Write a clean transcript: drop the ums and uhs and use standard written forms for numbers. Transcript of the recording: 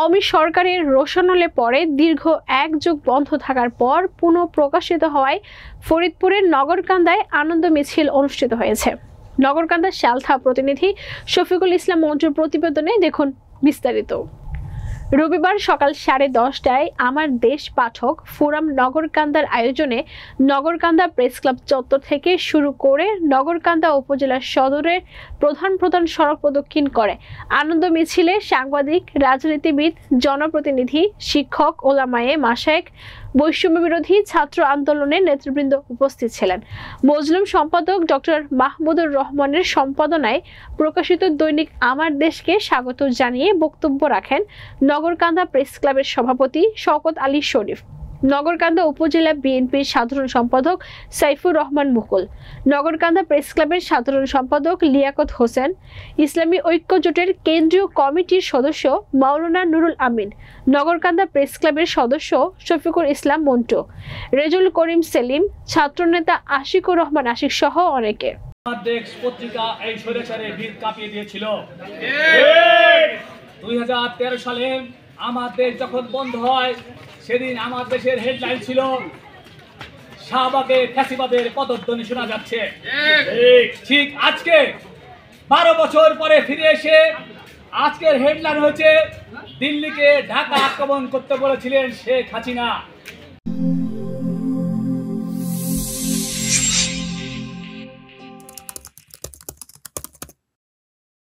আওয়ামী সরকারের রোশনালে পরে দীর্ঘ এক যুগ বন্ধ থাকার পর পুনঃ প্রকাশিত হওয়ায় ফরিদপুরের নগরকান্দায় আনন্দ মিছিল অনুষ্ঠিত হয়েছে। নগরকান্দা শালথা প্রতিনিধি শফিকুল ইসলাম মঞ্জুর প্রতিবেদনে দেখুন বিস্তারিত। রবিবার সকাল 10:30টায় আমার দেশ পাঠক ফোরাম নগরকান্দার আয়োজনে নগরকান্দা প্রেস ক্লাব চত্বর থেকে শুরু করে নগরকান্দা উপজেলা সদরের প্রধান সড়ক প্রদক্ষিণ করে। আনন্দ মিছিলে সাংবাদিক, রাজনীতিবিদ, জনপ্রতিনিধি, শিক্ষক, ওলামায়ে মাশায়েখ, বৈষম্য বিরোধী ছাত্র আন্দোলনের নেতৃবৃন্দ উপস্থিত ছিলেন। মজলুম সম্পাদক ডক্টর মাহমুদুর রহমানের সম্পাদনায় প্রকাশিত দৈনিক আমার দেশকে স্বাগত জানিয়ে বক্তব্য রাখেন নগরকান্দা প্রেস ক্লাবের সভাপতি শওকত আলী শরীফ, নগরকান্দা উপজেলা বিএনপির সাধারণ সম্পাদক সাইফুর রহমান মুকুল, নগরকান্দা প্রেস ক্লাবের সাধারণ সম্পাদক লিয়াকত হোসেন, ইসলামী ঐক্য জোটের কেন্দ্রীয় কমিটির সদস্য মাওলানা নুরুল আমিন, নগরকান্দা প্রেস ক্লাবের সদস্য শফিকুল ইসলাম মন্টু, রেজুল করিম সেলিম, ছাত্রনেতা আশিকুর রহমান আশিক সহ অনেকে। দেশ পত্রিকা এই স্বৈরাচারের ভিত কাঁপিয়ে দিয়েছিল। 2013 সালে আমার দেশ যখন বন্ধ হয় সেদিন আমার দেশের হেডলাইন ছিল শাহবাগে ফ্যাসিবাদের পদধ্বনি শোনা যাচ্ছে। ঠিক আজকে 12 বছর পরে ফিরে এসে আজকের হেডলাইন হয়েছে দিল্লিকে ঢাকা আক্রমণ করতে বলেছিলেন শেখ হাসিনা।